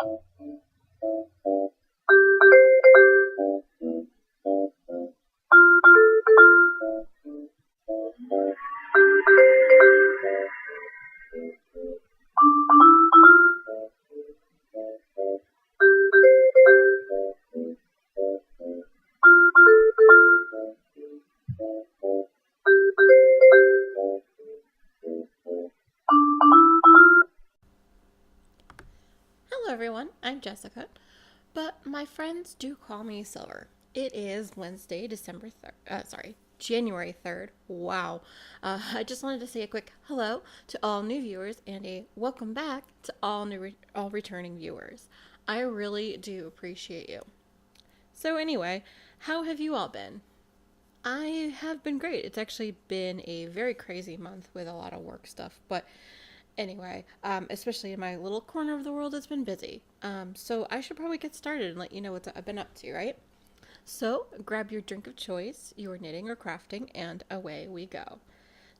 Hello, everyone. I'm Jessica, but my friends do call me Silver. It is Wednesday, January 3rd. Wow. I just wanted to say a quick hello to all new viewers and a welcome back to all returning viewers. I really do appreciate you. So anyway, how have you all been? I have been great. It's actually been a very crazy month with a lot of work stuff, but anyway, especially in my little corner of the world, it's been busy. So I should probably get started and let you know what I've been up to, right? So grab your drink of choice, your knitting or crafting, and away we go.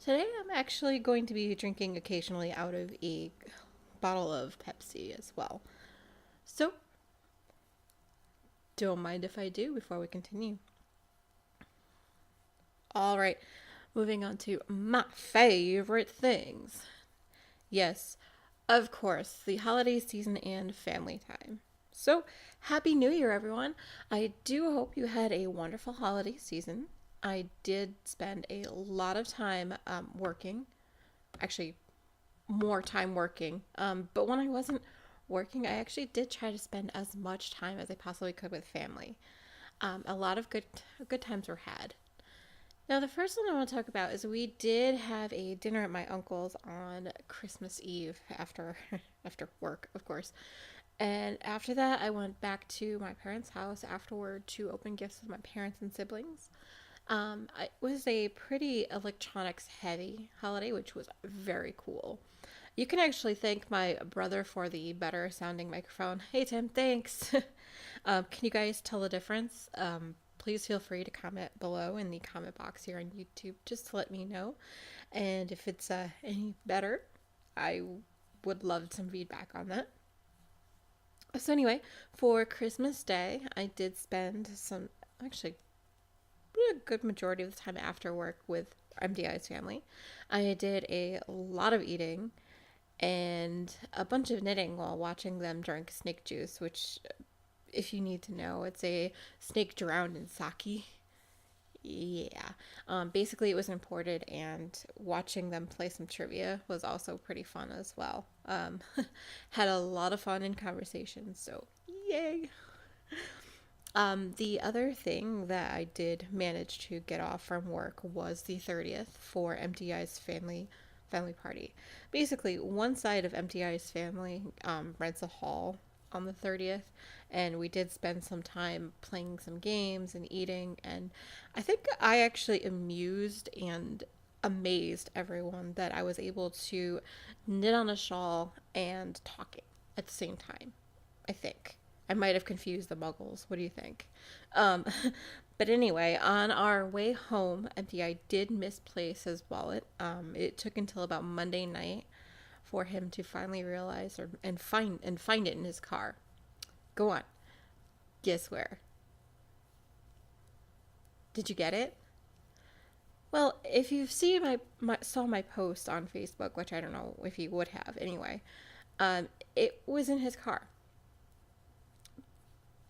Today I'm actually going to be drinking occasionally out of a bottle of Pepsi as well. So don't mind if I do before we continue. All right, moving on to my favorite things. Yes, of course, the holiday season and family time. So, Happy New Year, everyone. I do hope you had a wonderful holiday season. I did spend a lot of time working, actually, more time working. But when I wasn't working, I actually did try to spend as much time as I possibly could with family. A lot of good times were had. Now, the first one I want to talk about is we did have a dinner at my uncle's on Christmas Eve after after work, of course. And after that, I went back to my parents' house afterward to open gifts with my parents and siblings. It was a pretty electronics heavy holiday, which was very cool. You can actually thank my brother for the better sounding microphone. Hey Tim, thanks. Can you guys tell the difference? Please feel free to comment below in the comment box here on YouTube just to let me know. And if it's any better, I would love some feedback on that. So, anyway, for Christmas Day, I did spend actually, a good majority of the time after work with MDI's family. I did a lot of eating and a bunch of knitting while watching them drink snake juice, which, if you need to know, it's a snake drowned in sake. Yeah. Basically, it was imported, and watching them play some trivia was also pretty fun as well. Had a lot of fun in conversation, so yay. The other thing that I did manage to get off from work was the 30th for MTI's family party. Basically, one side of MTI's family rents a hall on the 30th, and we did spend some time playing some games and eating, and I think I actually amused and amazed everyone that I was able to knit on a shawl and talking at the same time. I think. I might have confused the muggles. What do you think? Um, but anyway, on our way home, MPI did misplace his wallet. It took until about Monday night for him to finally realize and find it in his car. Go on. Guess where? Did you get it? Well, if you've seen saw my post on Facebook, which I don't know if you would have anyway, it was in his car.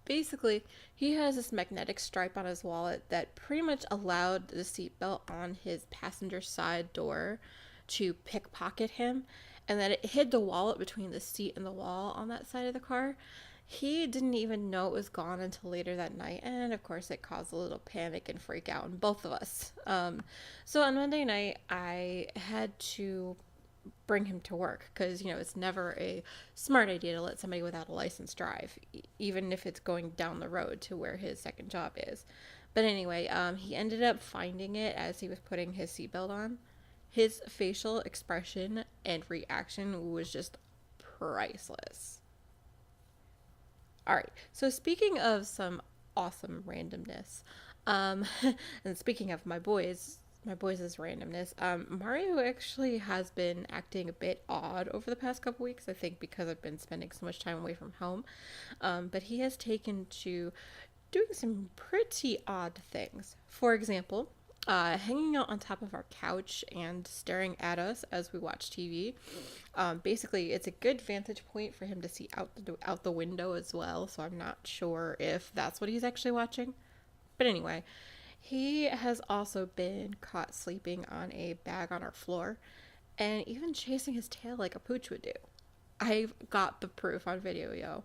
Basically, he has this magnetic stripe on his wallet that pretty much allowed the seatbelt on his passenger side door to pickpocket him, and that it hid the wallet between the seat and the wall on that side of the car. He didn't even know it was gone until later that night, and of course, it caused a little panic and freak out in both of us. So on Monday night, I had to bring him to work because it's never a smart idea to let somebody without a license drive, even if it's going down the road to where his second job is. But anyway, he ended up finding it as he was putting his seatbelt on. His facial expression and reaction was just priceless. All right, so speaking of some awesome randomness, and speaking of my boys, my boys' randomness. Mario actually has been acting a bit odd over the past couple weeks. I think because I've been spending so much time away from home. But he has taken to doing some pretty odd things. For example, hanging out on top of our couch and staring at us as we watch TV. Basically, it's a good vantage point for him to see out the window as well. So I'm not sure if that's what he's actually watching. But anyway, he has also been caught sleeping on a bag on our floor and even chasing his tail like a pooch would do. I've got the proof on video, yo,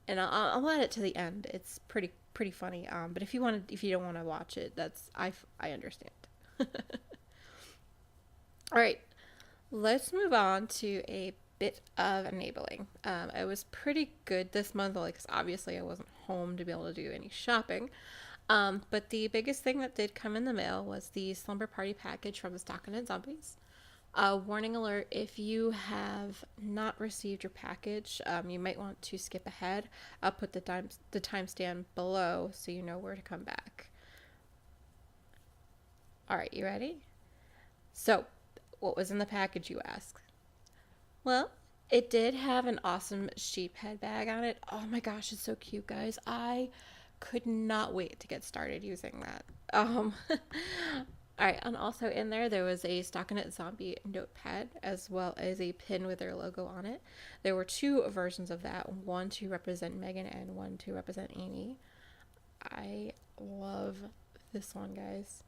and I'll add it to the end. It's pretty funny. But if you don't want to watch it, I understand. All right, let's move on to a bit of enabling. I was pretty good this month, like, because obviously I wasn't home to be able to do any shopping. But the biggest thing that did come in the mail was the Slumber Party package from the Stockin' Zombies. Warning alert, if you have not received your package, you might want to skip ahead. I'll put the timestamp below so you know where to come back. All right, you ready? So, what was in the package, you ask? Well, it did have an awesome sheep head bag on it. Oh my gosh, it's so cute, guys. I could not wait to get started using that. All right, and also in there was a Stockinette Zombie notepad as well as a pin with their logo on it. There were two versions of that, one to represent Megan and one to represent Amy. I love this one, guys.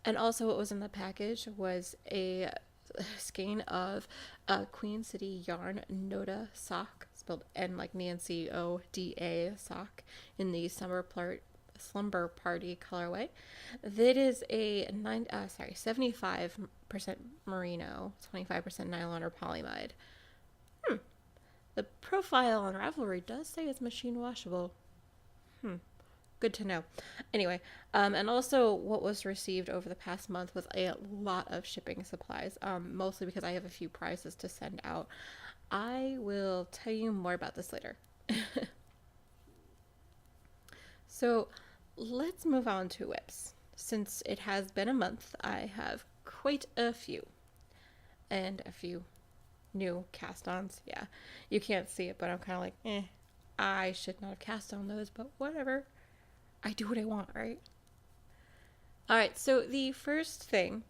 And also, what was in the package was a skein of Queen City Yarn Noda sock, spelled N like Nancy ODA sock, in the Slumber Party colorway. That is a 75% merino, 25% nylon or polyamide. The profile on Ravelry does say it's machine washable. Good to know. Anyway, and also what was received over the past month was a lot of shipping supplies, mostly because I have a few prizes to send out. I will tell you more about this later. So let's move on to whips. Since it has been a month, I have quite a few. And a few new cast-ons. Yeah, you can't see it, but I'm kind of like, I should not have cast on those, but whatever. I do what I want, right? All right, so the first thing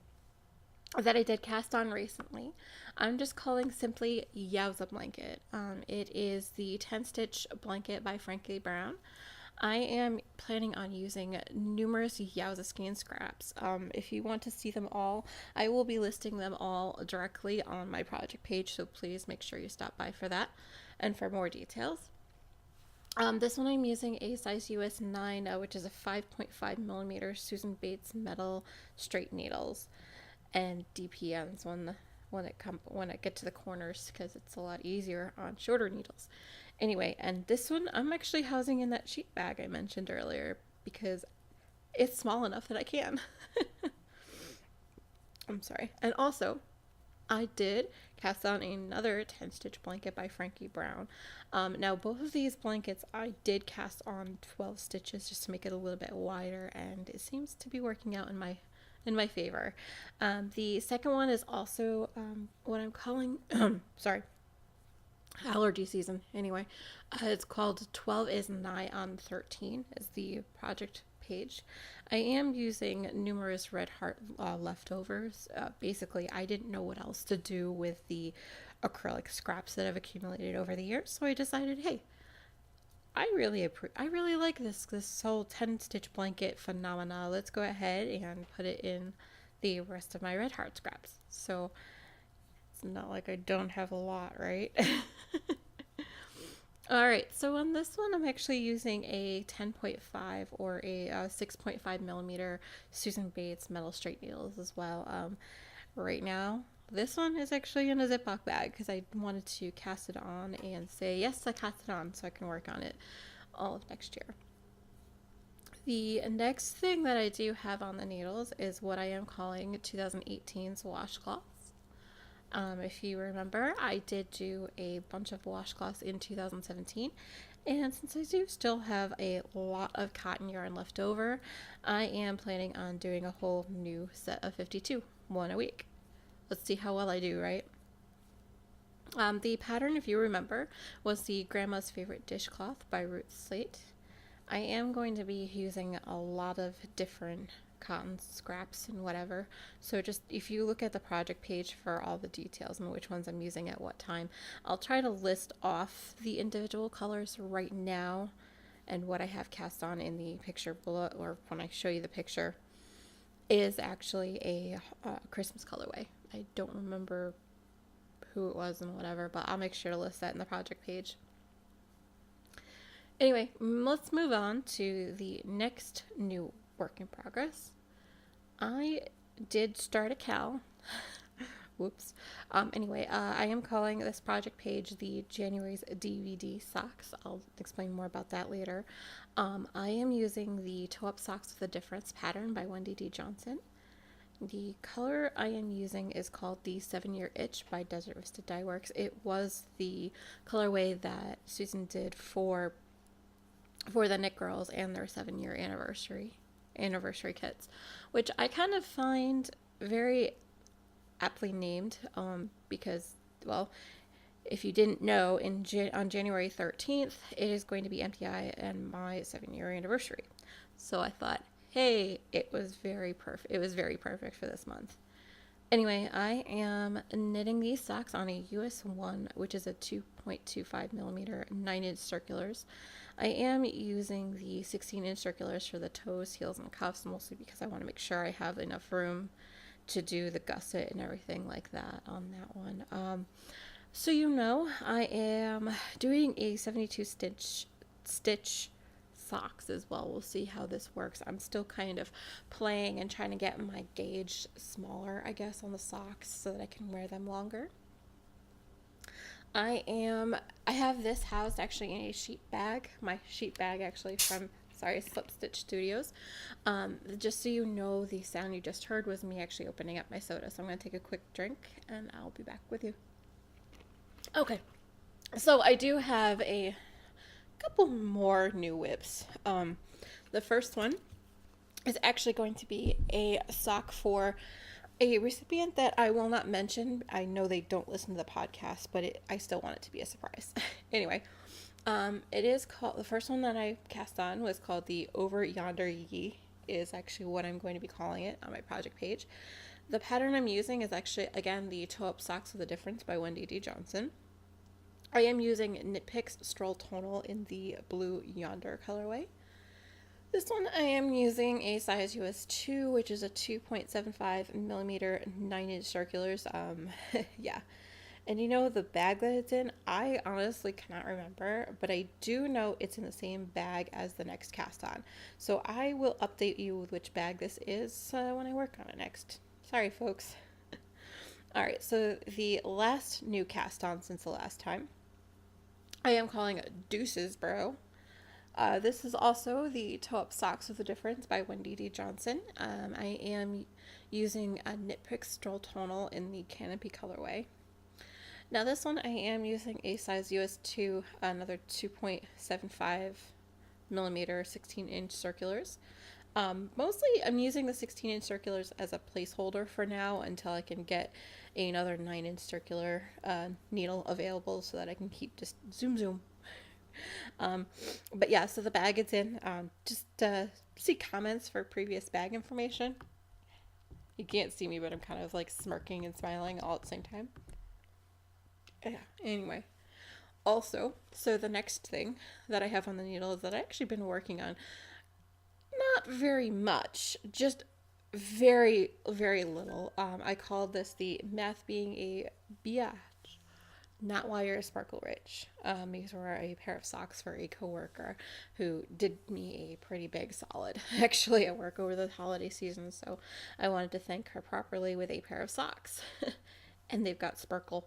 that I did cast on recently, I'm just calling simply Yowza Blanket. It is the 10 stitch blanket by Frankie Brown. I am planning on using numerous Yowza skein scraps. If you want to see them all, I will be listing them all directly on my project page, so please make sure you stop by for that and for more details. This one I'm using a size US 9, which is a 5.5 millimeter Susan Bates metal straight needles, and DPNs when it get to the corners, because it's a lot easier on shorter needles. Anyway, and this one I'm actually housing in that sheet bag I mentioned earlier because it's small enough that I can. I'm sorry. And also, I did cast on another 10 stitch blanket by Frankie Brown. Now, both of these blankets I did cast on 12 stitches just to make it a little bit wider, and it seems to be working out in my favor. The second one is also what I'm calling, sorry, allergy season. Anyway, it's called 12 is Nigh on 13 is the project page. I am using numerous Red Heart leftovers. Basically, I didn't know what else to do with the acrylic scraps that I've accumulated over the years, so I decided, hey, I really like this whole 10 stitch blanket phenomena. Let's go ahead and put it in the rest of my Red Heart scraps. So it's not like I don't have a lot, right? All right, so on this one, I'm actually using a 10.5 or a 6.5 millimeter Susan Bates metal straight needles as well. Right now, this one is actually in a Ziploc bag because I wanted to cast it on and say, yes, I cast it on so I can work on it all of next year. The next thing that I do have on the needles is what I am calling 2018's washcloths. If you remember, I did do a bunch of washcloths in 2017, and since I do still have a lot of cotton yarn left over, I am planning on doing a whole new set of 52, one a week. Let's see how well I do, right? The pattern, if you remember, was the Grandma's Favorite Dishcloth by Ruth Slate. I am going to be using a lot of different cotton scraps and whatever. So just if you look at the project page for all the details and which ones I'm using at what time, I'll try to list off the individual colors right now and what I have cast on in the picture below, or when I show you the picture, is actually a Christmas colorway. I don't remember who it was and whatever, but I'll make sure to list that in the project page. Anyway, let's move on to the next new work in progress. I did start a KAL. Whoops. Anyway, I am calling this project page the January's DVD socks. I'll explain more about that later. I am using the Toe Up Socks with a Difference pattern by Wendy D. Johnson. The color I am using is called the 7-Year Itch by Desert Vista Dye Works. It was the colorway that Susan did for the Knit Girls and their 7-year anniversary kits, which I kind of find very aptly named because, well, if you didn't know, on January 13th, it is going to be MTI and my 7-year anniversary. So I thought, hey, it was very perfect. It was very perfect for this month. Anyway, I am knitting these socks on a US 1, which is a 2.25 millimeter 9-inch circulars. I am using the 16-inch circulars for the toes, heels, and cuffs, mostly because I want to make sure I have enough room to do the gusset and everything like that on that one. So I am doing a 72 stitch socks as well. We'll see how this works. I'm still kind of playing and trying to get my gauge smaller, I guess, on the socks so that I can wear them longer. I have this housed actually in a sheet bag. My sheet bag actually from Slip Stitch Studios. Just so you know, the sound you just heard was me actually opening up my soda. So I'm going to take a quick drink and I'll be back with you. Okay, so I do have a couple more new whips. The first one is actually going to be a sock for a recipient that I will not mention. I know they don't listen to the podcast, but I still want it to be a surprise. Anyway, it is called, the first one that I cast on was called the Over Yonder Ye, is actually what I'm going to be calling it on my project page. The pattern I'm using is actually, again, the Toe Up Socks with a Difference by Wendy D. Johnson. I am using Knit Picks Stroll Tonal in the Blue Yonder colorway. This one I am using a size US 2, which is a 2.75 millimeter 9-inch circulars. Yeah. And the bag that it's in, I honestly cannot remember, but I do know it's in the same bag as the next cast on. So I will update you with which bag this is when I work on it next. Sorry, folks. Alright, so the last new cast on since the last time, I am calling it Deuces Bro. This is also the Toe Up Socks with a Difference by Wendy D. Johnson. I am using a Knit Picks Stroll Tonal in the Canopy colorway. Now this one I am using a size US 2, another 2.75 millimeter 16-inch circulars. Mostly I'm using the 16-inch circulars as a placeholder for now until I can get another 9-inch circular needle available so that I can keep just zoom. But yeah, so the bag it's in, just see comments for previous bag information. You can't see me, but I'm kind of like smirking and smiling all at the same time. Yeah, anyway. Also, so the next thing that I have on the needle is that I've actually been working on not very much, just very, very little. I called this the Math Being a Biatch, Not Why You're Sparkle Rich. These were a pair of socks for a coworker who did me a pretty big solid, actually, at work over the holiday season. So I wanted to thank her properly with a pair of socks. And they've got sparkle.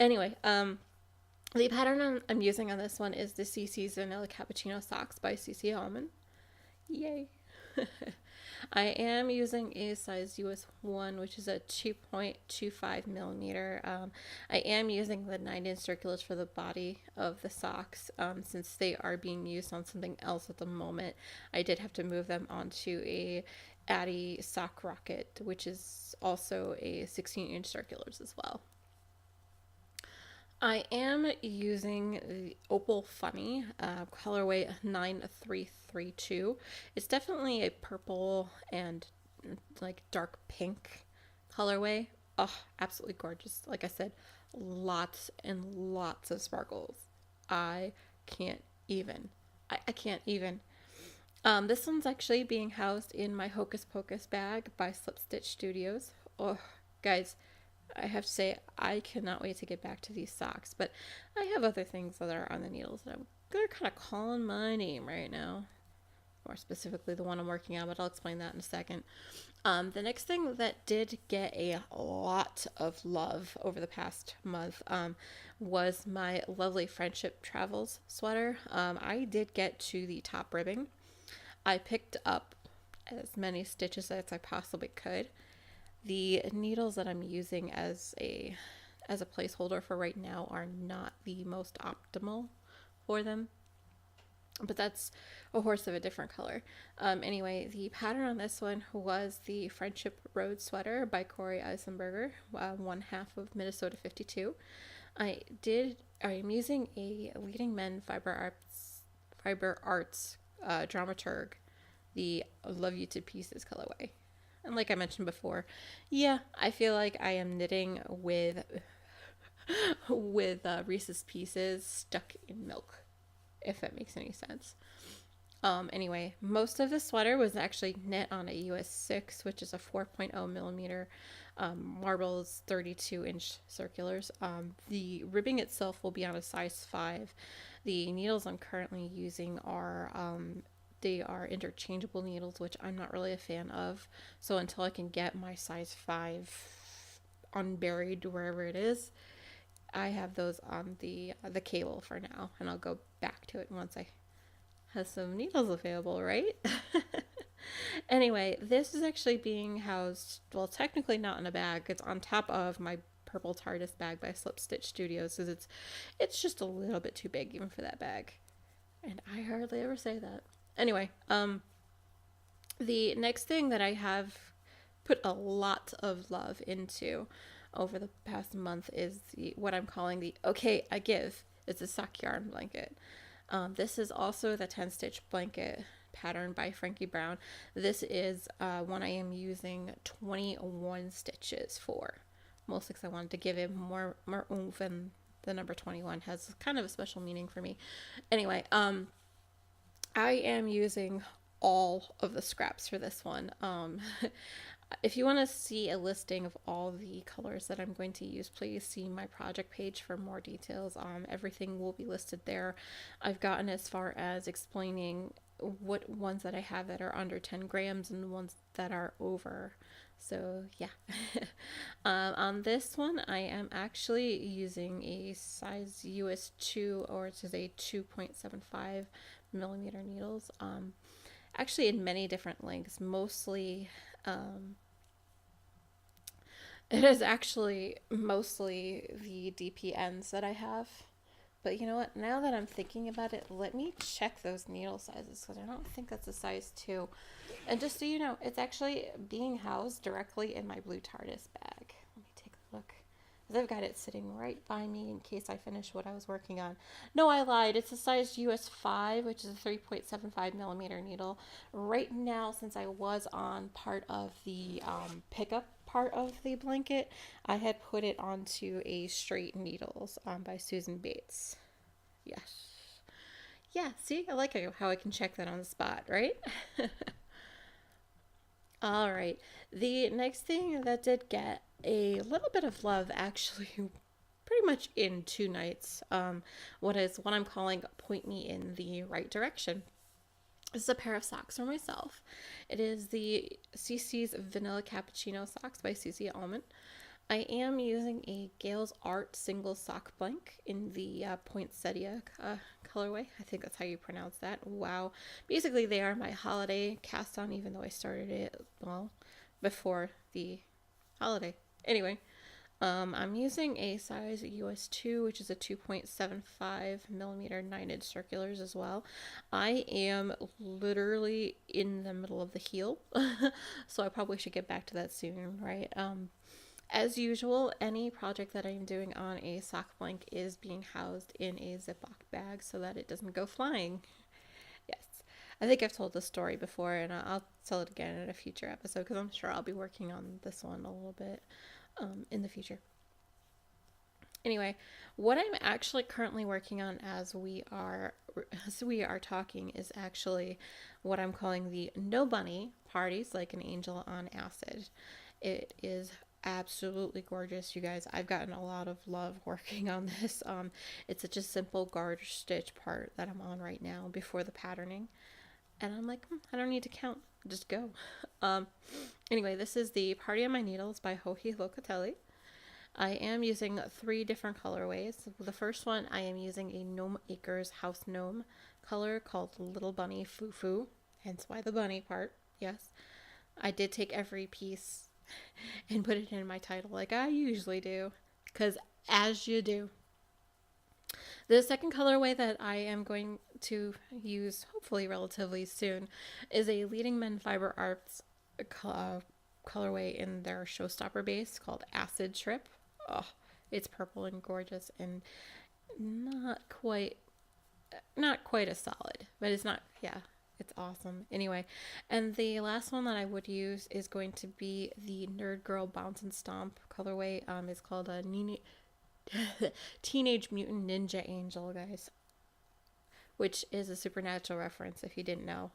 Anyway, the pattern I'm using on this one is the CC's Vanilla Cappuccino Socks by CC Almond. Yay. I am using a size US 1, which is a 2.25 millimeter. I am using the 9-inch circulars for the body of the socks since they are being used on something else at the moment. I did have to move them onto a Addy sock rocket, which is also a 16-inch circulars as well. I am using the Opal Funny colorway 9332. It's definitely a purple and like dark pink colorway. Oh, absolutely gorgeous. Like I said, lots and lots of sparkles. I can't even. I can't even. This one's actually being housed in my Hocus Pocus bag by Slip Stitch Studios. Oh, guys, I have to say, I cannot wait to get back to these socks, but I have other things that are on the needles that they're kind of calling my name right now. More specifically, the one I'm working on, but I'll explain that in a second. The next thing that did get a lot of love over the past month was my lovely Friendship Travels sweater. I did get to the top ribbing. I picked up as many stitches as I possibly could. The needles that I'm using as a placeholder for right now are not the most optimal for them, but that's a horse of a different color. Anyway, the pattern on this one was the Friendship Road sweater by Corey Eisenberger, one half of Minnesota 52. I am using a Leading Men Fiber Arts dramaturg, the Love You to Pieces colorway. And like I mentioned before, yeah, I feel like I am knitting with Reese's Pieces stuck in milk, if that makes any sense. Anyway, most of the sweater was actually knit on a US 6, which is a 4.0 millimeter marbles 32-inch circulars. The ribbing itself will be on a size 5. The needles I'm currently using are they are interchangeable needles, which I'm not really a fan of. So until I can get my size 5 unburied wherever it is, I have those on the cable for now, and I'll go back to it once I have some needles available, right? Anyway, this is actually being housed, well, technically not in a bag. It's on top of my purple TARDIS bag by Slip Stitch Studios, because it's just a little bit too big even for that bag. And I hardly ever say that. Anyway, the next thing that I have put a lot of love into over the past month is what I'm calling the Okay, I Give. It's a sock yarn blanket. This is also the 10 stitch blanket pattern by Frankie Brown. This is one I am using 21 stitches for, mostly because I wanted to give it more oomph, and the number 21 has kind of a special meaning for me. Anyway, I am using all of the scraps for this one. If you want to see a listing of all the colors that I'm going to use, please see my project page for more details. Everything will be listed there. I've gotten as far as explaining what ones that I have that are under 10 grams and the ones that are over. So yeah. On this one, I am actually using a size US 2, or it is a 2.75 millimeter needles. Actually in many different lengths, mostly it is actually mostly the DPNs that I have. But you know what? Now that I'm thinking about it, let me check those needle sizes, because I don't think that's a size 2. And just so you know, it's actually being housed directly in my blue TARDIS bag. Let me take a look, because I've got it sitting right by me in case I finish what I was working on. No, I lied. It's a size US 5, which is a 3.75 millimeter needle. Right now, since I was on part of the pickup part of the blanket, I had put it onto a straight needles by Susan Bates. Yes. Yeah, see, I like how I can check that on the spot, right? All right. The next thing that did get a little bit of love, actually, pretty much in 2 nights, what I'm calling Point Me in the Right Direction. This is a pair of socks for myself. It is the CC's Vanilla Cappuccino socks by CC Almond. I am using a Gales Art single sock blank in the poinsettia colorway. I think that's how you pronounce that. Wow. Basically, they are my holiday cast on, even though I started it, well, before the holiday. Anyway, I'm using a size US 2, which is a 2.75 millimeter 9-inch circulars as well. I am literally in the middle of the heel, so I probably should get back to that soon, right? As usual, any project that I'm doing on a sock blank is being housed in a Ziploc bag so that it doesn't go flying. Yes. I think I've told this story before, and I'll tell it again in a future episode because I'm sure I'll be working on this one a little bit in the future. Anyway, what I'm actually currently working on as we are talking is actually what I'm calling the No Bunny Parties Like an Angel on Acid. It is absolutely gorgeous, you guys. I've gotten a lot of love working on this. It's such a simple garter stitch part that I'm on right now before the patterning, and I'm like, I don't need to count, just go. Um, anyway, this is the Party on My Needles by Joji Locatelli. I am using 3 different colorways. The first one, I am using a Gnome Acres House Gnome color called Little Bunny Foo Foo, hence why the bunny part. Yes, I did take every piece and put it in my title like I usually do, because as you do. The second colorway that I am going to use, hopefully relatively soon, is a Leading Men Fiber Arts colorway in their Showstopper base called Acid Trip. Oh, it's purple and gorgeous and not quite not quite as solid, but it's not, yeah, it's awesome. Anyway, and the last one that I would use is going to be the Nerd Girl Bounce and Stomp colorway. It's called a Teenage Mutant Ninja Angel, guys, which is a supernatural reference if you didn't know.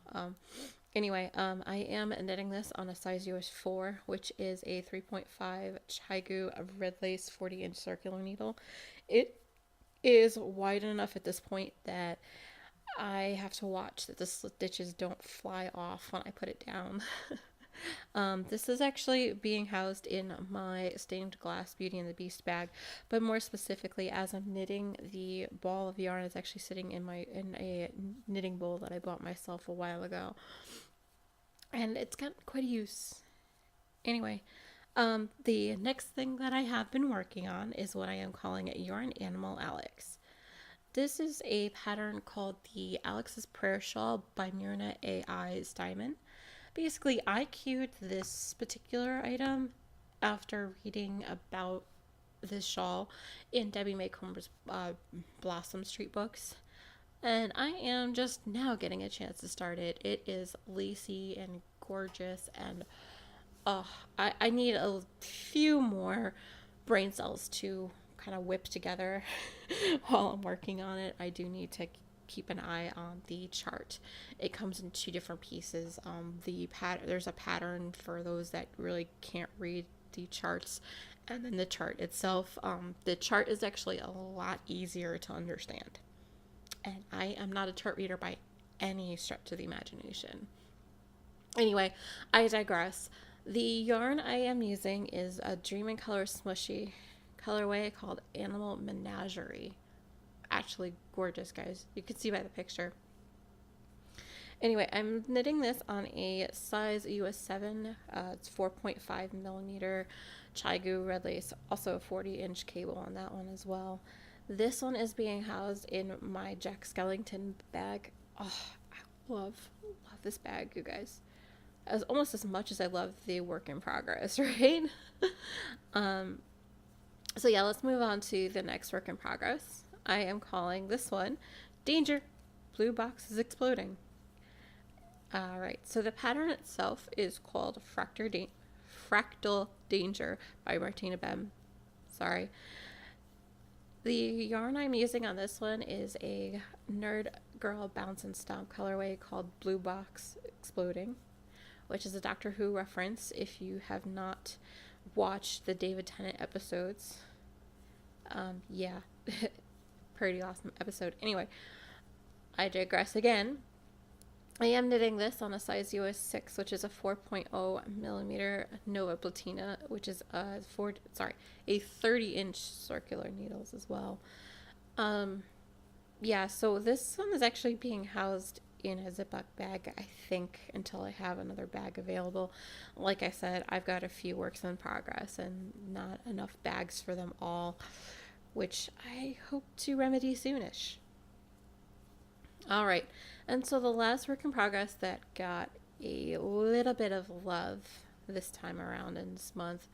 Anyway, I am knitting this on a size US 4, which is a 3.5 Chigu red lace 40-inch circular needle. It is wide enough at this point that I have to watch that the stitches don't fly off when I put it down. This is actually being housed in my stained glass Beauty and the Beast bag, but more specifically, as I'm knitting, the ball of yarn is actually sitting in a knitting bowl that I bought myself a while ago, and it's got quite a use. Anyway, the next thing that I have been working on is what I am calling Yarn Animal Alex. This is a pattern called the Alex's Prayer Shawl by Myrna A.I. Steinman. Basically, I queued this particular item after reading about this shawl in Debbie May Comer's Blossom Street books. And I am just now getting a chance to start it. It is lacy and gorgeous, and I need a few more brain cells to kind of whip together while I'm working on it. I do need to keep an eye on the chart. It comes in 2 different pieces. There's a pattern for those that really can't read the charts, and then the chart itself. The chart is actually a lot easier to understand, and I am not a chart reader by any stretch of the imagination. Anyway, I digress. The yarn I am using is a Dream in Color Smushy colorway called Animal Menagerie. Actually gorgeous, guys. You can see by the picture. Anyway, I'm knitting this on a size US 7. It's 4.5 millimeter Chigu red lace. Also a 40-inch cable on that one as well. This one is being housed in my Jack Skellington bag. Oh, I love this bag, you guys. Almost as much as I love the work in progress, right? So yeah, let's move on to the next work in progress. I am calling this one Danger, Blue Box is Exploding. Alright, so the pattern itself is called Fractal Danger by Martina Bem. Sorry. The yarn I'm using on this one is a Nerd Girl Bounce and Stomp colorway called Blue Box Exploding, which is a Doctor Who reference if you have not watched the David Tennant episodes. Yeah, pretty awesome episode. Anyway, I digress again. I am knitting this on a size US 6, which is a 4.0 millimeter Nova Platina, which is a 30-inch circular needles as well. Um, yeah, so this one is actually being housed in a Ziploc bag, I think, until I have another bag available. Like I said, I've got a few works in progress and not enough bags for them all, which I hope to remedy soonish. All right, and so the last work in progress that got a little bit of love this time around in this month,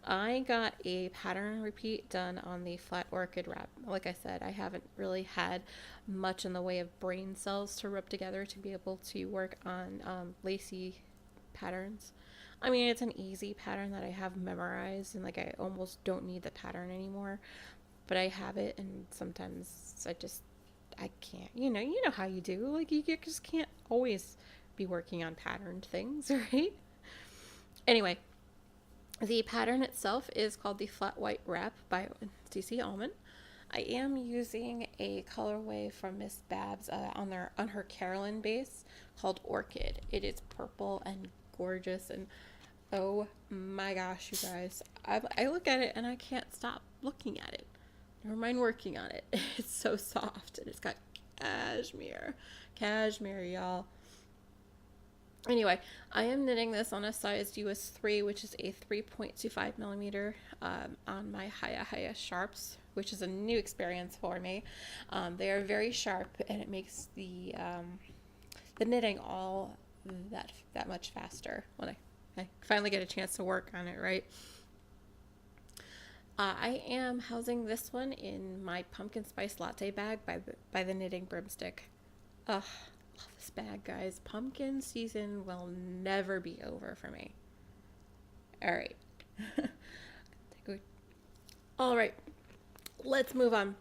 I got a pattern repeat done on the flat orchid wrap. Like I said, I haven't really had much in the way of brain cells to rub together to be able to work on lacy patterns. I mean, it's an easy pattern that I have memorized, and like I almost don't need the pattern anymore. But I have it, and sometimes I can't. You know how you do. Like you just can't always be working on patterned things, right? Anyway, the pattern itself is called the Flat White Wrap by CC Allman. I am using a colorway from Miss Babs on her Carolyn base called Orchid. It is purple and gorgeous, and oh my gosh, you guys, I look at it and I can't stop looking at it. Never mind working on it. It's so soft, and it's got cashmere, y'all. Anyway, I am knitting this on a size US 3, which is a 3.25 millimeter on my Haya sharps, which is a new experience for me. They are very sharp, and it makes the knitting all that much faster when I finally get a chance to work on it, right? I am housing this one in my pumpkin spice latte bag by the Knitting Broomstick. Ugh, love this bag, guys. Pumpkin season will never be over for me. All right. All right. Let's move on.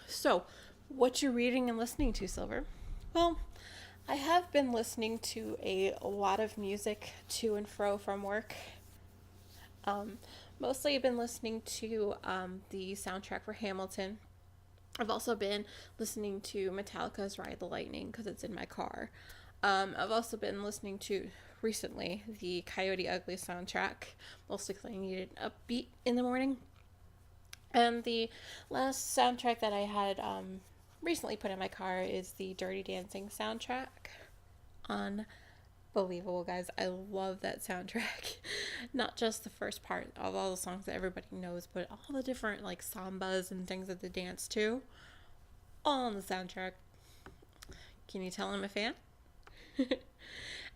So, what you reading and listening to, Silver? Well, I have been listening to a lot of music to and fro from work. Mostly I've been listening to the soundtrack for Hamilton. I've also been listening to Metallica's Ride the Lightning because it's in my car. I've also been listening to recently the Coyote Ugly soundtrack, mostly because I needed an upbeat in the morning. And the last soundtrack that I had recently put in my car is the Dirty Dancing soundtrack. Unbelievable, guys. I love that soundtrack. Not just the first part of all the songs that everybody knows, but all the different like sambas and things that they dance to. All on the soundtrack. Can you tell I'm a fan?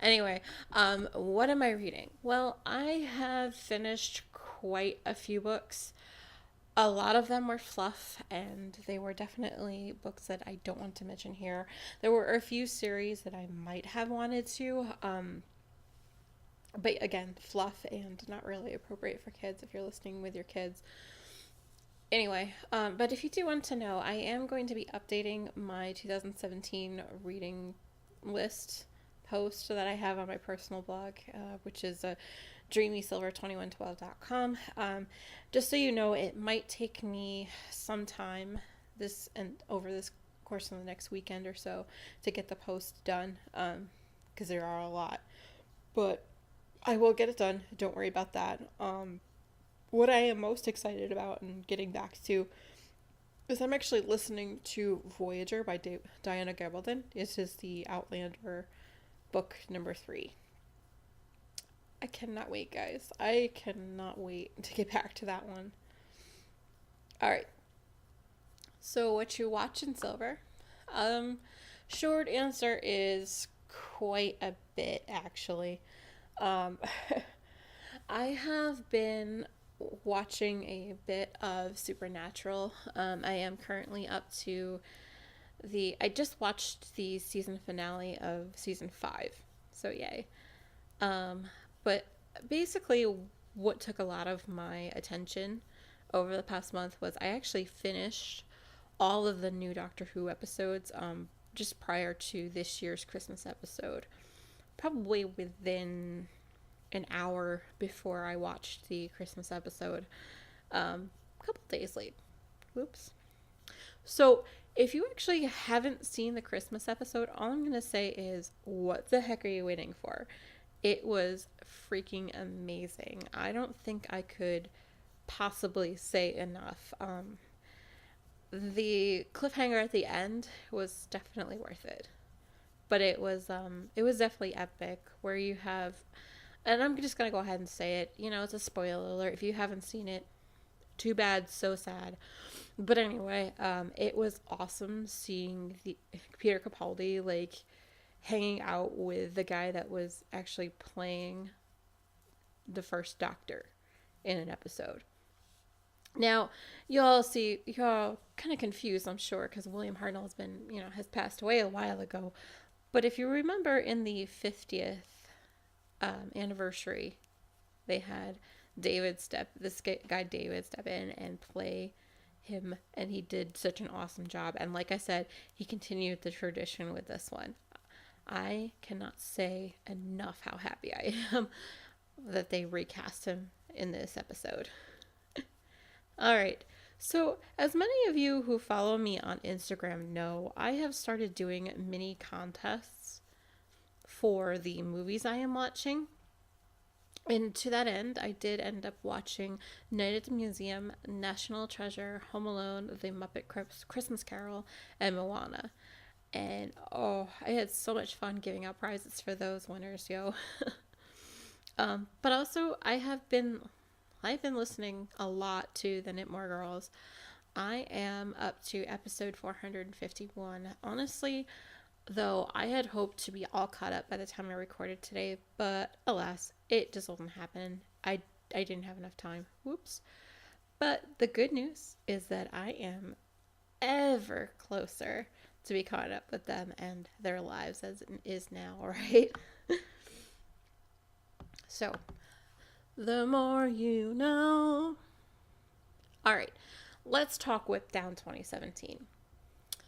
Anyway, what am I reading? Well, I have finished quite a few books. A lot of them were fluff, and they were definitely books that I don't want to mention here. There were a few series that I might have wanted to, but again, fluff and not really appropriate for kids if you're listening with your kids. Anyway, but if you do want to know, I am going to be updating my 2017 reading list post that I have on my personal blog, which is dreamysilver2112.com. Just so you know, it might take me some time over this course of the next weekend or so to get the post done, because there are a lot. But I will get it done. Don't worry about that. What I am most excited about and getting back to is I'm actually listening to Voyager by Diana Gabaldon. This is the Outlander book number 3. I cannot wait, guys. I cannot wait to get back to that one. Alright. So what you watching, Silver? Short answer is quite a bit, actually. I have been watching a bit of Supernatural. I am currently up to I just watched the season finale of season 5. So yay. But basically what took a lot of my attention over the past month was I actually finished all of the new Doctor Who episodes just prior to this year's Christmas episode. Probably within an hour before I watched the Christmas episode. A couple days late. Whoops. So If you actually haven't seen the Christmas episode, all I'm going to say is, what the heck are you waiting for? It was freaking amazing. I don't think I could possibly say enough. The cliffhanger at the end was definitely worth it. But it was definitely epic where you have, and I'm just going to go ahead and say it. It's a spoiler alert if you haven't seen it. Too bad, so sad. But anyway, it was awesome seeing the Peter Capaldi like hanging out with the guy that was actually playing the first Doctor in an episode. Now, y'all kind of confused, I'm sure, because William Hartnell has passed away a while ago. But if you remember in the 50th anniversary, they had this guy David step in and play him, and he did such an awesome job. And like I said, he continued the tradition with this one. I cannot say enough how happy I am that they recast him in this episode. All right. So, as many of you who follow me on Instagram know, I have started doing mini contests for the movies I am watching. And to that end, I did end up watching Night at the Museum, National Treasure, Home Alone, The Muppet Christmas Carol, and Moana. And oh, I had so much fun giving out prizes for those winners, yo. But also, I've been listening a lot to the Knitmore Girls. I am up to episode 451. Honestly, though, I had hoped to be all caught up by the time I recorded today, but alas, it just wasn't happening. I didn't have enough time. Whoops. But the good news is that I am ever closer to be caught up with them and their lives as it is now, right? So, the more you know. All right, let's talk Whip Down 2017.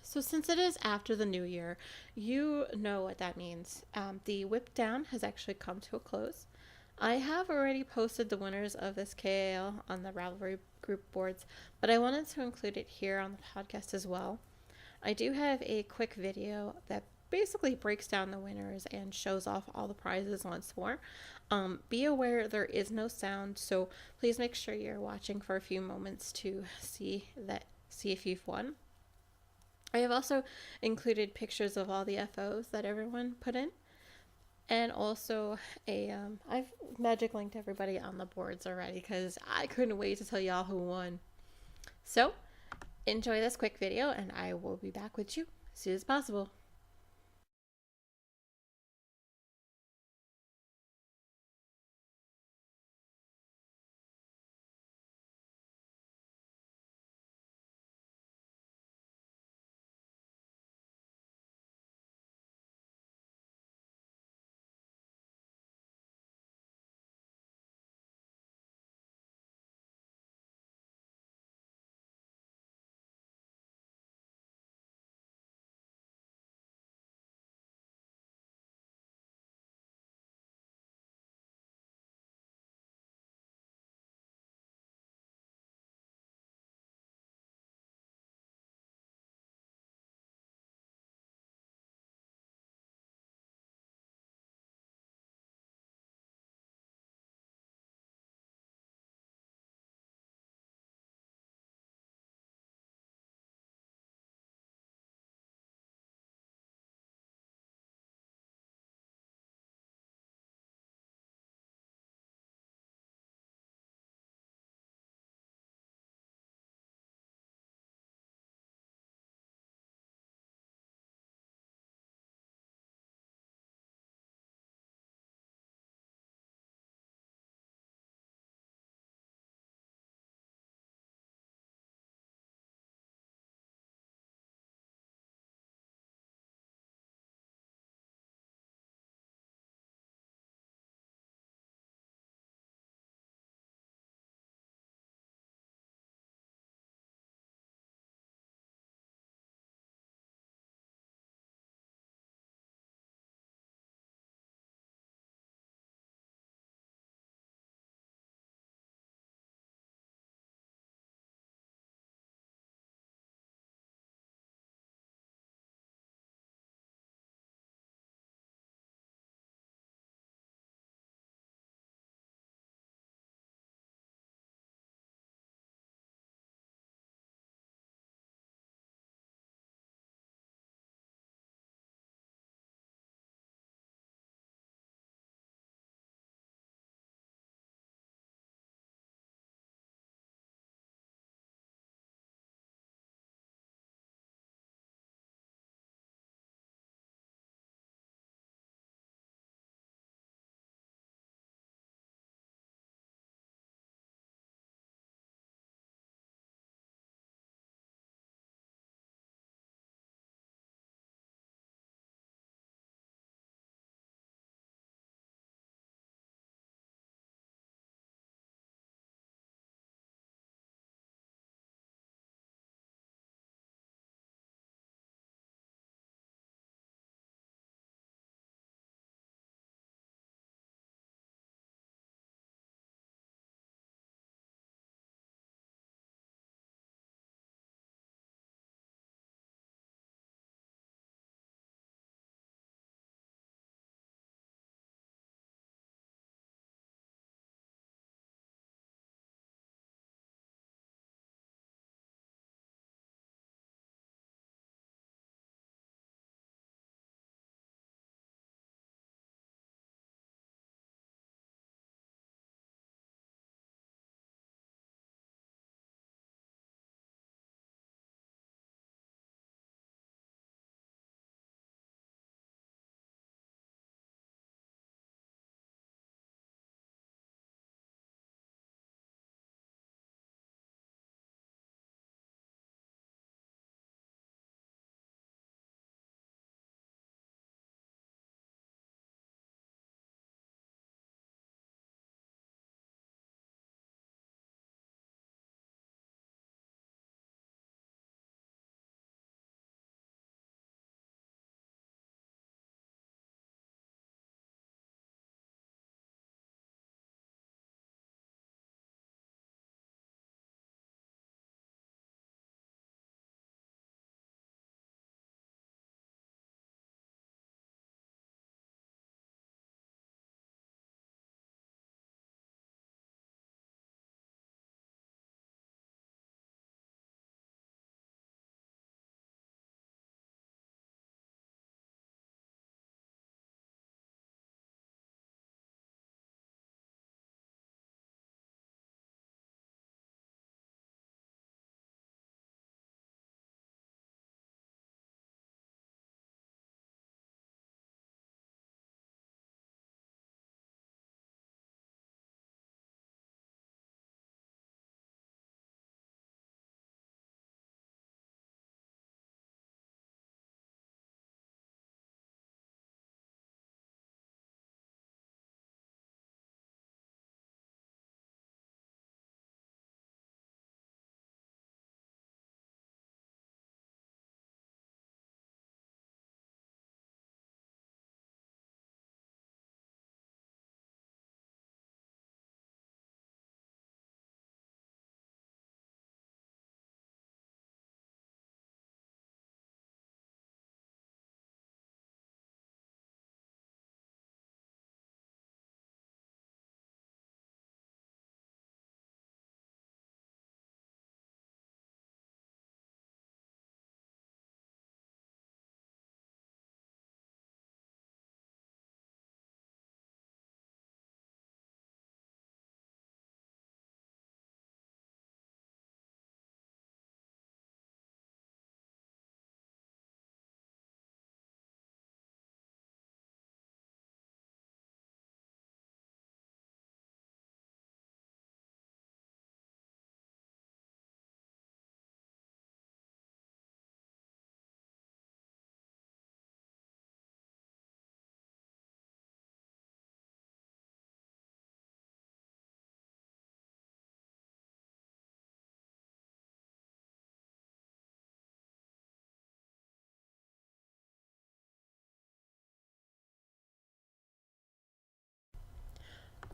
So, since it is after the new year, you know what that means. The Whip Down has actually come to a close. I have already posted the winners of this KAL on the Ravelry group boards, but I wanted to include it here on the podcast as well. I do have a quick video that basically breaks down the winners and shows off all the prizes once more. Be aware there is no sound, so please make sure you're watching for a few moments to see if you've won. I have also included pictures of all the FOs that everyone put in, and also I've magic linked everybody on the boards already because I couldn't wait to tell y'all who won. So enjoy this quick video, and I will be back with you as soon as possible.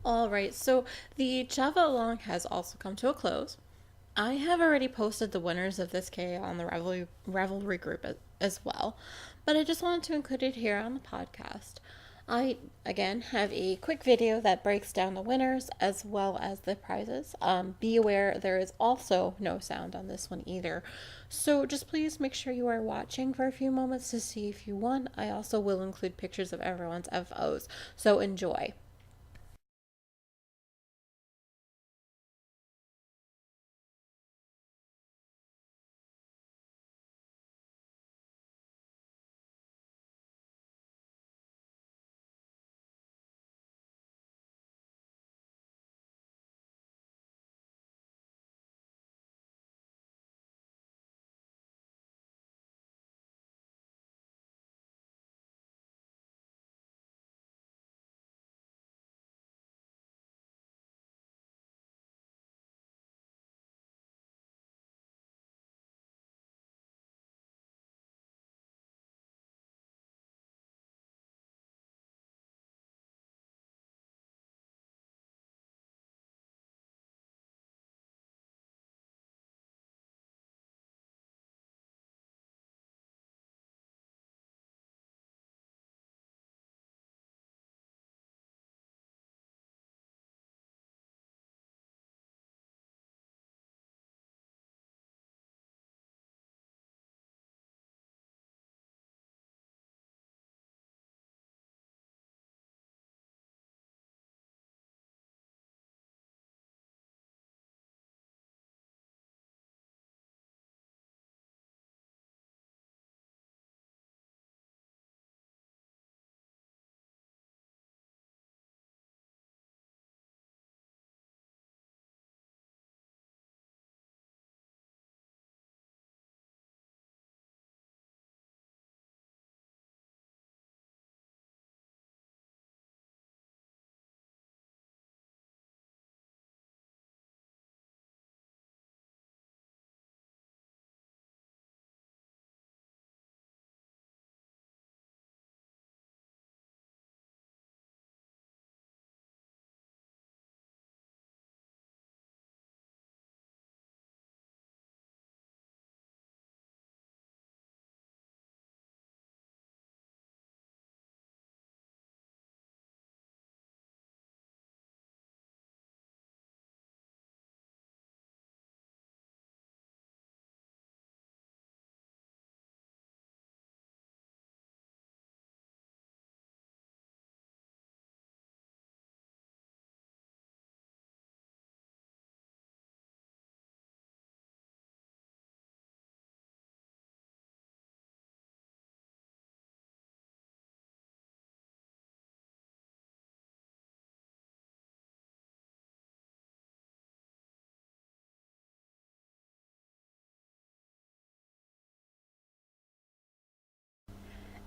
All right, so the Java along has also come to a close. I have already posted the winners of this KAL on the Ravelry group as well, but I just wanted to include it here on the podcast. I, again, have a quick video that breaks down the winners as well as the prizes. Be aware there is also no sound on this one either. So just please make sure you are watching for a few moments to see if you won. I also will include pictures of everyone's FOs, so enjoy.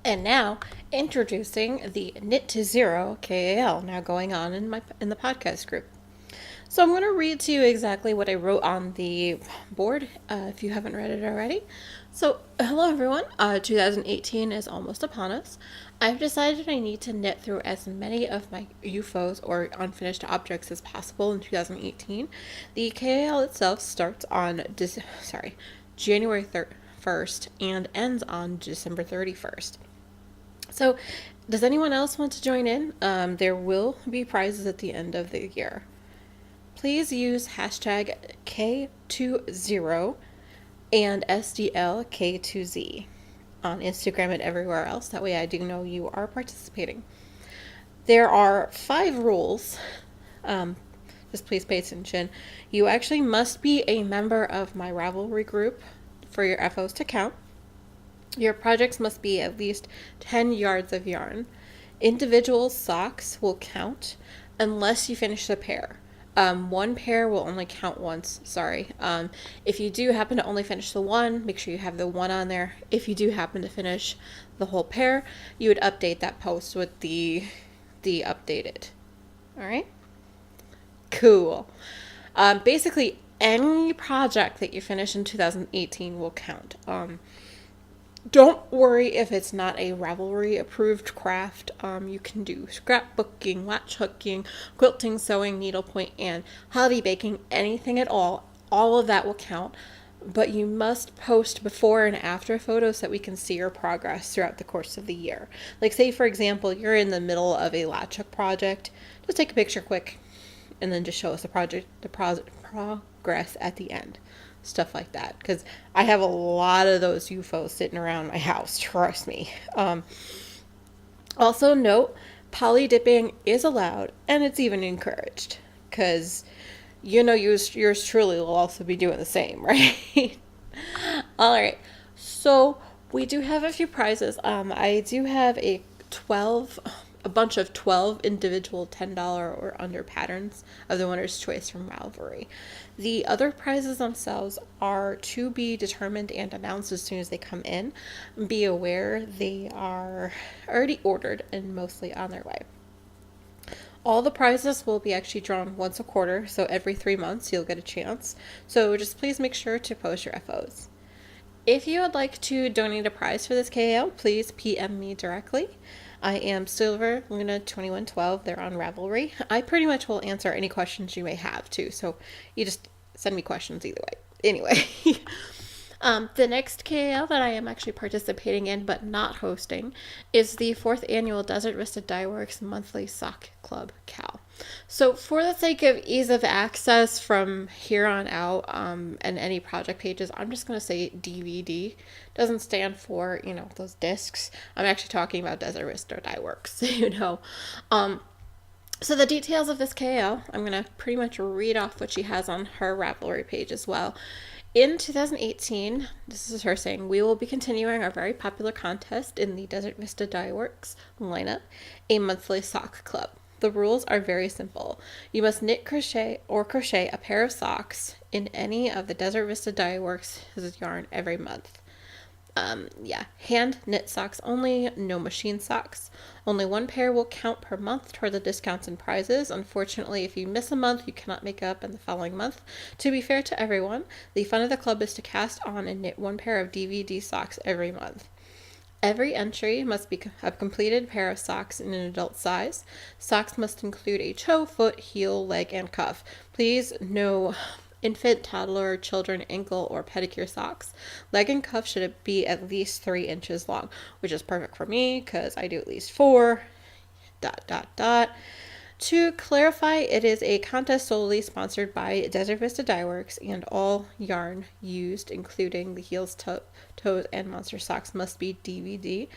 And now, introducing the Knit to Zero KAL now going on in the podcast group. So I'm going to read to you exactly what I wrote on the board if you haven't read it already. So, hello everyone. 2018 is almost upon us. I've decided I need to knit through as many of my UFOs or unfinished objects as possible in 2018. The KAL itself starts on January 1st and ends on December 31st. So, does anyone else want to join in? There will be prizes at the end of the year. Please use hashtag K20 and SDLK2Z on Instagram and everywhere else. That way I do know you are participating. There are 5 rules. Just please pay attention. You actually must be a member of my Ravelry group for your FOs to count. Your projects must be at least 10 yards of yarn. Individual socks will count unless you finish the pair. One pair will only count once, sorry. If you do happen to only finish the one, make sure you have the one on there. If you do happen to finish the whole pair, you would update that post with the updated. All right? Cool. Basically, any project that you finish in 2018 will count. Don't worry if it's not a Ravelry approved craft. You can do scrapbooking, latch hooking, quilting, sewing, needlepoint, and holiday baking, anything at all. All of that will count. But you must post before and after photos so that we can see your progress throughout the course of the year. Like, say, for example, you're in the middle of a latch hook project. Just take a picture quick and then just show us the progress at the end. Stuff like that, because I have a lot of those UFOs sitting around my house, trust me. Also note, poly dipping is allowed and it's even encouraged, because yours truly will also be doing the same, right? All right, so we do have a few prizes. I do have a bunch of 12 individual $10 or under patterns of the winner's choice from Ravelry. The other prizes themselves are to be determined and announced as soon as they come in. Be aware they are already ordered and mostly on their way. All the prizes will be actually drawn once a quarter, so every 3 months you'll get a chance. So just please make sure to post your FOs. If you would like to donate a prize for this KAL, please PM me directly. I am Silver Luna 2112. They're on Ravelry. I pretty much will answer any questions you may have too, so you just send me questions either way. Anyway, the next KAL that I am actually participating in but not hosting is the 4th annual Desert Vista Dye Works monthly sock club KAL. So for the sake of ease of access from here on out, and any project pages, I'm just going to say DVD. Doesn't stand for, those discs. I'm actually talking about Desert Vista Dye Works, So the details of this KAL, I'm going to pretty much read off what she has on her Ravelry page as well. In 2018, this is her saying, we will be continuing our very popular contest in the Desert Vista Dye Works lineup, a monthly sock club. The rules are very simple. You must knit, crochet a pair of socks in any of the Desert Vista Dye Works yarn every month. Hand knit socks only, no machine socks. Only one pair will count per month toward the discounts and prizes. Unfortunately, if you miss a month, you cannot make up in the following month. To be fair to everyone, the fun of the club is to cast on and knit one pair of DVD socks every month. Every entry must be a completed pair of socks in an adult size. Socks must include a toe, foot, heel, leg, and cuff. Please, no infant, toddler, children, ankle, or pedicure socks. Leg and cuff should be at least 3 inches long, which is perfect for me because I do at least 4. ... To clarify, it is a contest solely sponsored by Desert Vista Dye Works, and all yarn used, including the heels, toes, and monster socks, must be DVD.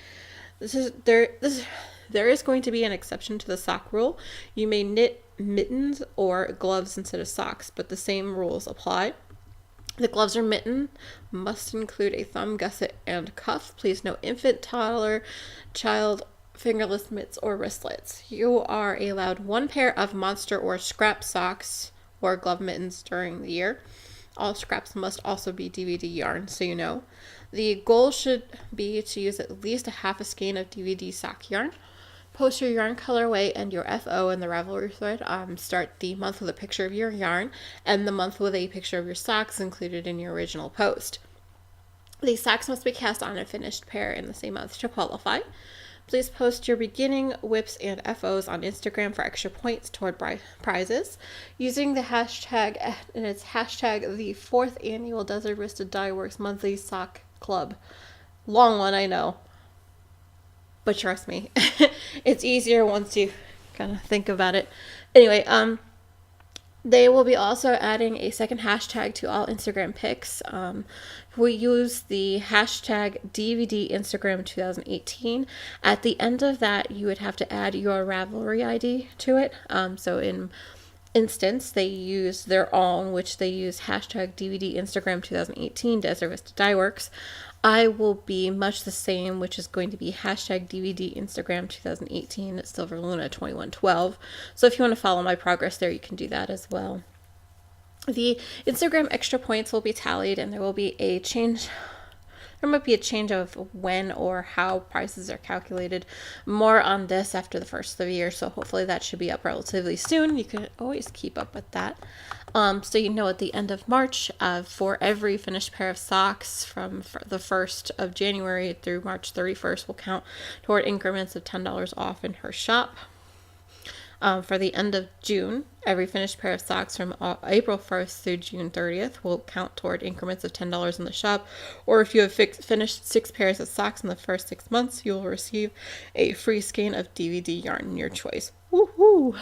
There is going to be an exception to the sock rule. You may knit mittens or gloves instead of socks, but the same rules apply. The gloves or mitten must include a thumb, gusset, and cuff. Please no infant, toddler, child, fingerless mitts, or wristlets. You are allowed one pair of monster or scrap socks or glove mittens during the year. All scraps must also be DVD yarn, so you know. The goal should be to use at least a half a skein of DVD sock yarn. Post your yarn colorway and your FO in the Ravelry thread. Start the month with a picture of your yarn, and the month with a picture of your socks included in your original post. The socks must be cast on a finished pair in the same month to qualify. Please post your beginning whips and FOs on Instagram for extra points toward prizes using the hashtag, and it's hashtag the 4th annual Desert Vista Dye Works monthly sock club. Long one, I know, but trust me, it's easier once you kind of think about it. Anyway, they will be also adding a second hashtag to all Instagram pics. We use the hashtag DVD Instagram 2018. At the end of that, you would have to add your Ravelry ID to it. So in instance, they use their own, which they use hashtag DVD Instagram 2018 Desert Vista Dye Works. I will be much the same, which is going to be hashtag DVD Instagram 2018 Silver Luna 2112. So if you want to follow my progress there, you can do that as well. The Instagram extra points will be tallied, and there will be a change there might be a change of when or how prices are calculated. More on this after the first of the year, so hopefully that should be up relatively soon. You can always keep up with that. So at the end of March, for every finished pair of socks from the 1st of January through March 31st will count toward increments of $10 off in her shop. For the end of June, every finished pair of socks from April 1st through June 30th will count toward increments of $10 in the shop. Or if you have finished 6 pairs of socks in the first 6 months, you will receive a free skein of DVD yarn, your choice. Woohoo!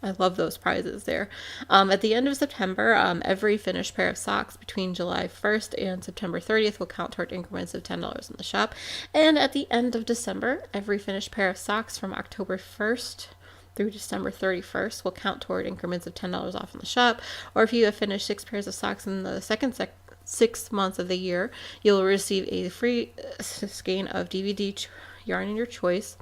I love those prizes there. At the end of September, every finished pair of socks between July 1st and September 30th will count toward increments of $10 in the shop. And at the end of December, every finished pair of socks from October 1st through December 31st will count toward increments of $10 off in the shop. Or if you have finished 6 pairs of socks in the second 6 months of the year, you'll receive a free skein of DVD yarn in your choice.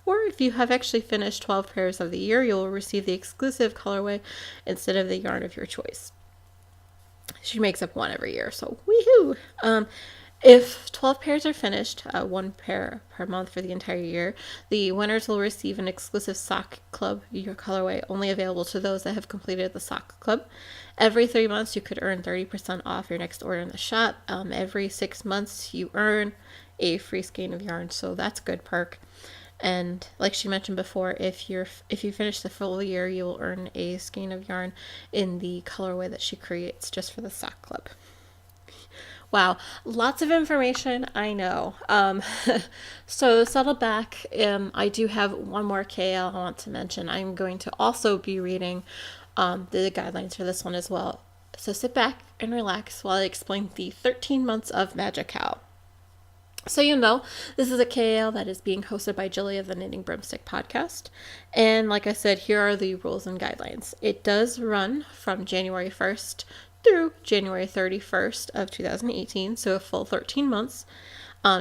Or if you have actually finished 12 pairs of the year, you'll receive the exclusive colorway instead of the yarn of your choice. She makes up one every year, so woohoo! If 12 pairs are finished, 1 pair per month for the entire year, the winners will receive an exclusive sock club colorway only available to those that have completed the sock club. Every 3 months, you could earn 30% off your next order in the shop. Every 6 months, you earn a free skein of yarn, so that's a good perk. And like she mentioned before, if you finish the full year, you will earn a skein of yarn in the colorway that she creates just for the sock club. Wow, lots of information, I know. So settle back. I do have one more KAL I want to mention. I'm going to also be reading the guidelines for this one as well. So sit back and relax while I explain the 13 months of Magic KAL. So this is a KAL that is being hosted by Jilly of the Knitting Broomstick podcast. And like I said, here are the rules and guidelines. It does run from January 1st through January 31st of 2018, so a full 13 months.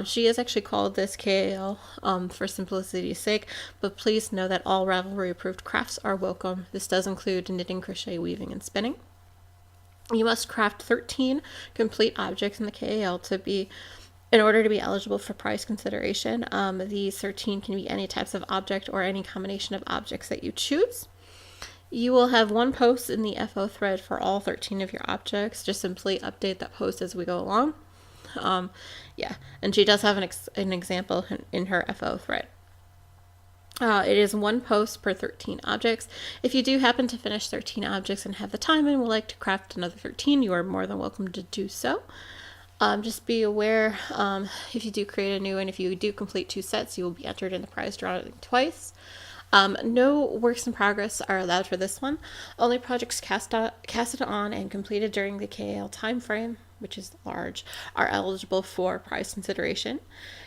She has actually called this KAL for simplicity's sake, but please know that all Ravelry approved crafts are welcome. This does include knitting, crochet, weaving, and spinning. You must craft 13 complete objects in the KAL in order to be eligible for prize consideration. These 13 can be any types of object or any combination of objects that you choose. You will have one post in the FO thread for all 13 of your objects. Just simply update that post as we go along. And she does have an example in her FO thread. It is one post per 13 objects. If you do happen to finish 13 objects and have the time and would like to craft another 13, you are more than welcome to do so. Just be aware, if you do create a new and if you do complete 2 sets, you will be entered in the prize drawing twice. No works in progress are allowed for this one. Only projects casted on and completed during the KAL time frame, which is large, are eligible for prize consideration.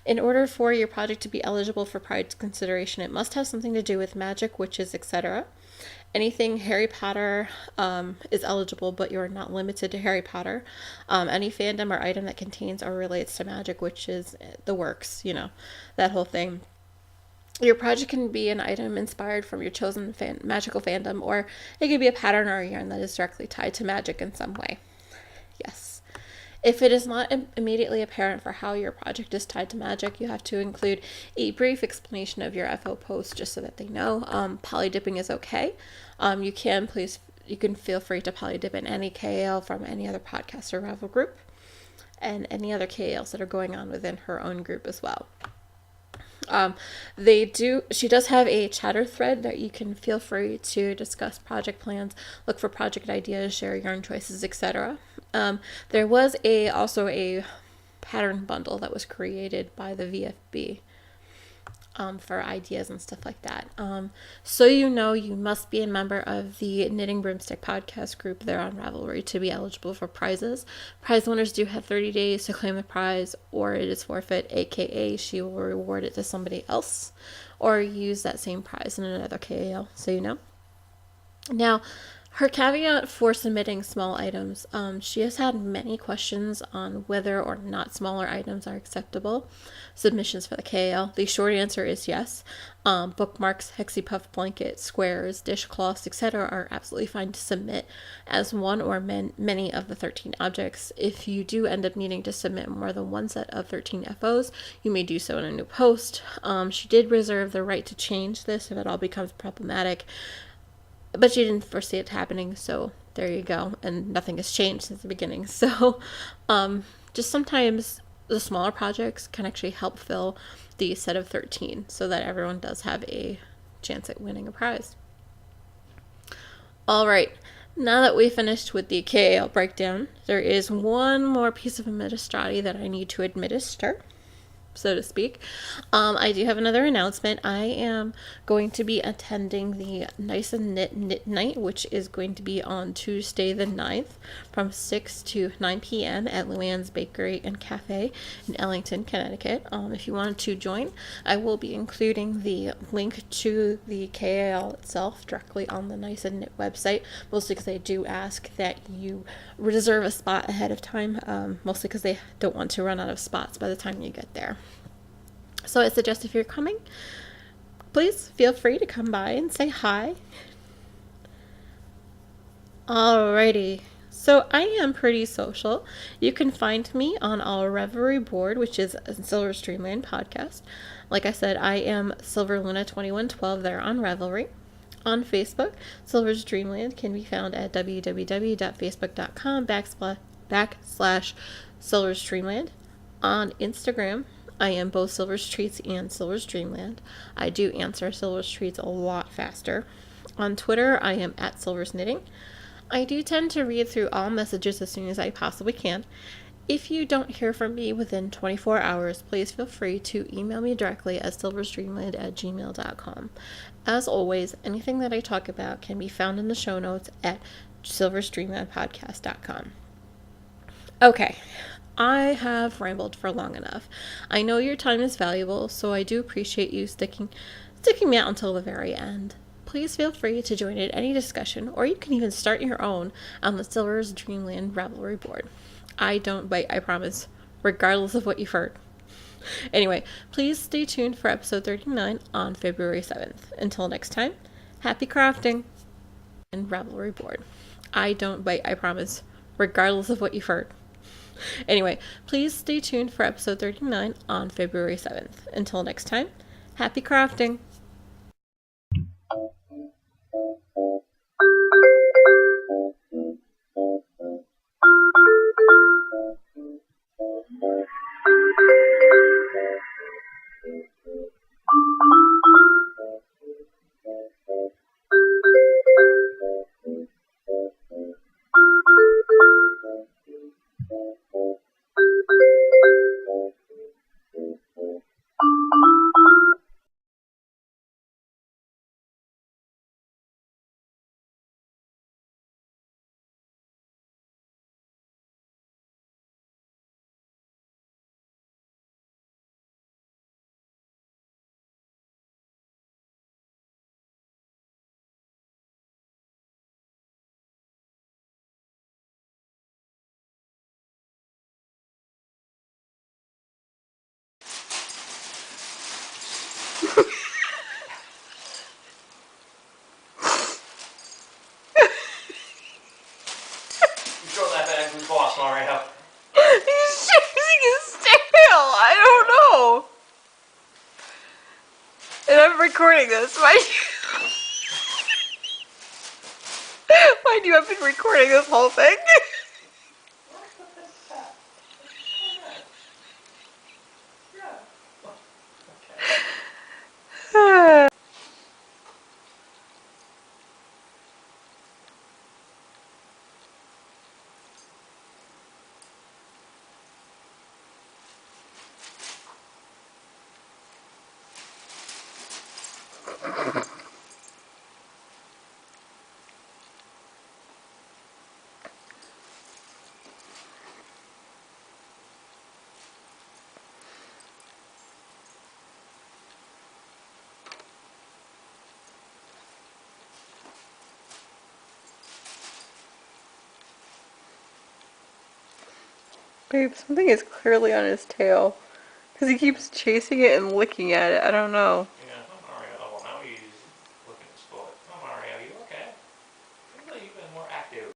In order for your project to be eligible for prize consideration, it must have something to do with magic, witches, etc. Anything Harry Potter is eligible, but you're not limited to Harry Potter. Any fandom or item that contains or relates to magic, which is the works, that whole thing. Your project can be an item inspired from your chosen magical fandom, or it could be a pattern or a yarn that is directly tied to magic in some way. Yes. If it is not immediately apparent for how your project is tied to magic, you have to include a brief explanation of your FO post just so that they know. Polydipping is okay. You can feel free to polydip in any KAL from any other podcast or Ravel group, and any other KALs that are going on within her own group as well. She does have a chatter thread that you can feel free to discuss project plans, look for project ideas, share yarn choices, etc. There was also a pattern bundle that was created by the VFB for ideas and stuff like that. So you must be a member of the Knitting Broomstick podcast group there on Ravelry to be eligible for prizes. Prize winners do have 30 days to claim the prize, or it is forfeit, aka she will reward it to somebody else, or use that same prize in another KAL, so you know. Now, Her caveat for submitting small items, she has had many questions on whether or not smaller items are acceptable submissions for the KAL. The short answer is yes. Bookmarks, hexi puff blankets, squares, dishcloths, etc. are absolutely fine to submit as one or many of the 13 objects. If you do end up needing to submit more than one set of 13 FOs, you may do so in a new post. She did reserve the right to change this if it all becomes problematic, but she didn't foresee it happening, so there you go. And nothing has changed since the beginning. So just sometimes the smaller projects can actually help fill the set of 13 so that everyone does have a chance at winning a prize. All right, now that we finished with the KAL breakdown, there is one more piece of administrati that I need to administer, so to speak. I do have another announcement. I am going to be attending the Nice and Knit Night, which is going to be on Tuesday the 9th from 6 to 9 p.m. at Luann's Bakery and Cafe in Ellington, Connecticut. If you wanted to join, I will be including the link to the KAL itself directly on the Nice and Knit website, mostly because they do ask that you reserve a spot ahead of time, mostly because they don't want to run out of spots by the time you get there. So I suggest if you're coming, please feel free to come by and say hi. Alrighty, so I am pretty social. You can find me on our Revelry board, which is a Silver Streamland podcast. Like I said, I am Silver Luna 2112 there on Revelry. On Facebook, Silver's Dreamland can be found at www.facebook.com/Silver's Dreamland. On Instagram, I am both Silver's Treats and Silver's Dreamland. I do answer Silver's Treats a lot faster. On Twitter, I am at Silver's Knitting. I do tend to read through all messages as soon as I possibly can. If you don't hear from me within 24 hours, please feel free to email me directly at silversdreamland@gmail.com. As always, anything that I talk about can be found in the show notes at silversdreamlandpodcast.com. Okay, I have rambled for long enough. I know your time is valuable, so I do appreciate you sticking me out until the very end. Please feel free to join in any discussion, or you can even start your own on the Silver's Dreamland Ravelry board. I don't bite, I promise, regardless of what you've heard. Anyway, please stay tuned for episode 39 on February 7th. Until next time, happy crafting and Ravelry board. I don't bite, I promise, regardless of what you've heard. Anyway, please stay tuned for episode 39 on February 7th. Until next time, happy crafting! Throw that back in the boss, Mario. He's chasing his tail! I don't know! And I'm recording this. Mind you, I've been recording this whole thing. Babe, something is clearly on his tail. Because he keeps chasing it and licking at it. I don't know.